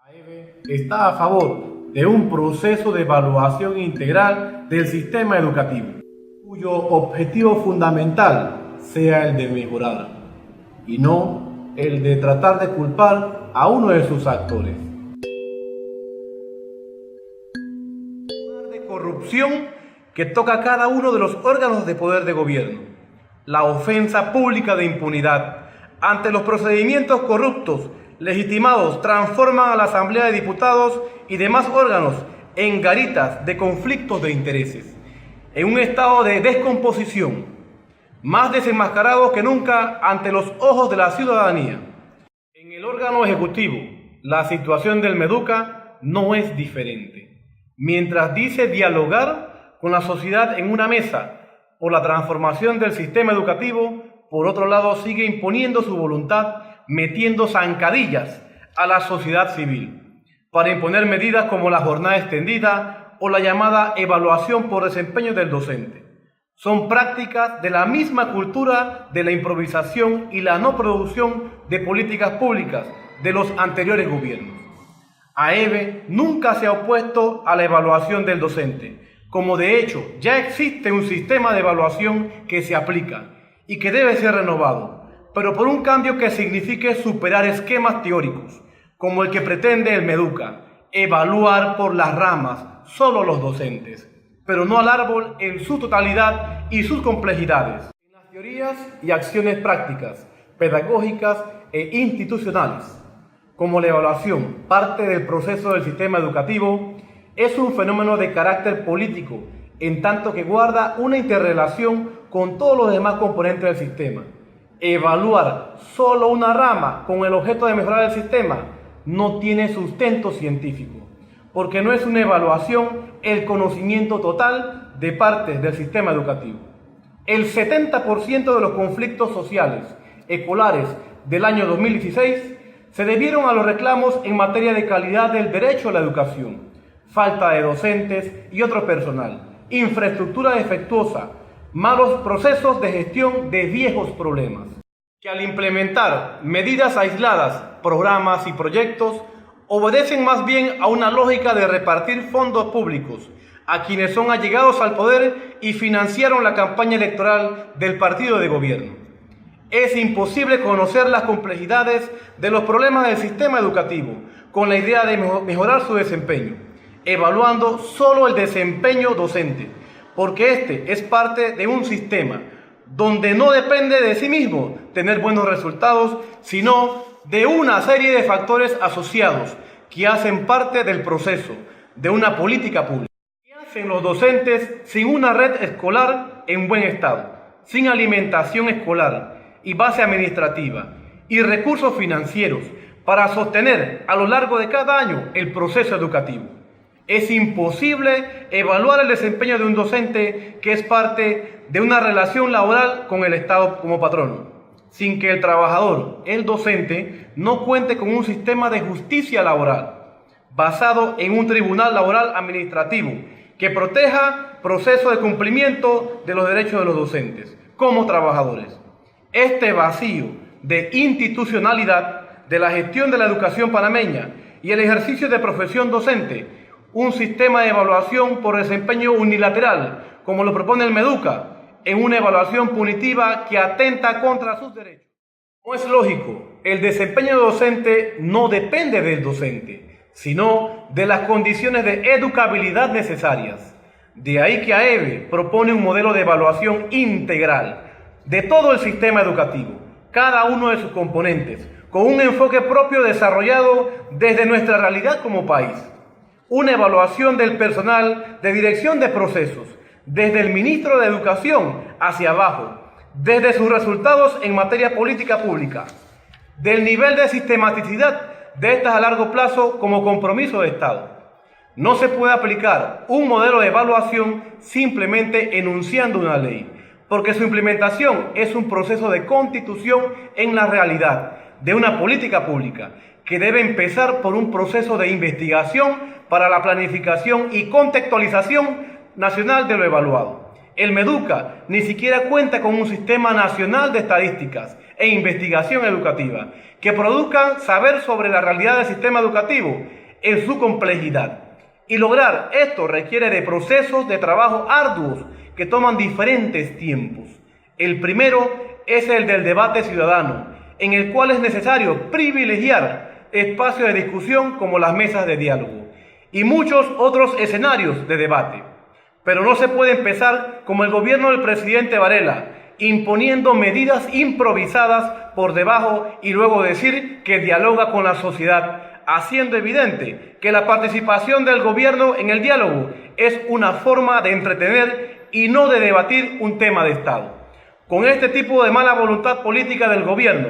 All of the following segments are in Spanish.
AEB está a favor de un proceso de evaluación integral del sistema educativo, cuyo objetivo fundamental sea el de mejorar, y no el de tratar de culpar a uno de sus actores. De corrupción que toca a cada uno de los órganos de poder de gobierno, la ofensa pública de impunidad ante los procedimientos corruptos legitimados transforman a la Asamblea de Diputados y demás órganos en garitas de conflictos de intereses, en un estado de descomposición, más desenmascarados que nunca ante los ojos de la ciudadanía. En el órgano ejecutivo, la situación del Meduca no es diferente. Mientras dice dialogar con la sociedad en una mesa por la transformación del sistema educativo, por otro lado sigue imponiendo su voluntad, metiendo zancadillas a la sociedad civil para imponer medidas como la jornada extendida o la llamada evaluación por desempeño del docente. Son prácticas de la misma cultura de la improvisación y la no producción de políticas públicas de los anteriores gobiernos. AEB nunca se ha opuesto a la evaluación del docente, como de hecho ya existe un sistema de evaluación que se aplica y que debe ser renovado, pero por un cambio que signifique superar esquemas teóricos, como el que pretende el Meduca, evaluar por las ramas solo los docentes, pero no al árbol en su totalidad y sus complejidades. En las teorías y acciones prácticas, pedagógicas e institucionales, como la evaluación, parte del proceso del sistema educativo, es un fenómeno de carácter político, en tanto que guarda una interrelación con todos los demás componentes del sistema. Evaluar solo una rama con el objeto de mejorar el sistema no tiene sustento científico, porque no es una evaluación el conocimiento total de partes del sistema educativo. El 70% de los conflictos sociales escolares del año 2016 se debieron a los reclamos en materia de calidad del derecho a la educación, falta de docentes y otro personal, infraestructura defectuosa, malos procesos de gestión de viejos problemas, que al implementar medidas aisladas, programas y proyectos, obedecen más bien a una lógica de repartir fondos públicos a quienes son allegados al poder y financiaron la campaña electoral del partido de gobierno. Es imposible conocer las complejidades de los problemas del sistema educativo con la idea de mejorar su desempeño, evaluando solo el desempeño docente, porque este es parte de un sistema donde no depende de sí mismo tener buenos resultados, sino de una serie de factores asociados que hacen parte del proceso de una política pública. ¿Qué hacen los docentes sin una red escolar en buen estado, sin alimentación escolar y base administrativa y recursos financieros para sostener a lo largo de cada año el proceso educativo? Es imposible evaluar el desempeño de un docente que es parte de una relación laboral con el Estado como patrono, sin que el trabajador, el docente, no cuente con un sistema de justicia laboral, basado en un tribunal laboral administrativo, que proteja procesos de cumplimiento de los derechos de los docentes, como trabajadores. Este vacío de institucionalidad de la gestión de la educación panameña y el ejercicio de profesión docente, un sistema de evaluación por desempeño unilateral, como lo propone el Meduca, en una evaluación punitiva que atenta contra sus derechos. No es lógico, el desempeño docente no depende del docente, sino de las condiciones de educabilidad necesarias. De ahí que AEB propone un modelo de evaluación integral de todo el sistema educativo, cada uno de sus componentes, con un enfoque propio desarrollado desde nuestra realidad como país. Una evaluación del personal de dirección de procesos, desde el ministro de Educación hacia abajo, desde sus resultados en materia política pública, del nivel de sistematicidad de estas a largo plazo como compromiso de Estado. No se puede aplicar un modelo de evaluación simplemente enunciando una ley, porque su implementación es un proceso de constitución en la realidad de una política pública, que debe empezar por un proceso de investigación para la planificación y contextualización nacional de lo evaluado. El Meduca ni siquiera cuenta con un sistema nacional de estadísticas e investigación educativa, que produzcan saber sobre la realidad del sistema educativo en su complejidad. Y lograr esto requiere de procesos de trabajo arduos que toman diferentes tiempos. El primero es el del debate ciudadano, en el cual es necesario privilegiar espacios de discusión como las mesas de diálogo y muchos otros escenarios de debate. Pero no se puede empezar como el gobierno del presidente Varela, imponiendo medidas improvisadas por debajo y luego decir que dialoga con la sociedad, haciendo evidente que la participación del gobierno en el diálogo es una forma de entretener y no de debatir un tema de Estado. Con este tipo de mala voluntad política del gobierno,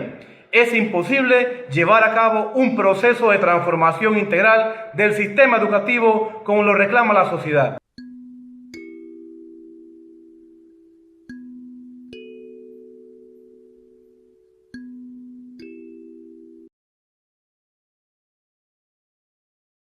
es imposible llevar a cabo un proceso de transformación integral del sistema educativo como lo reclama la sociedad.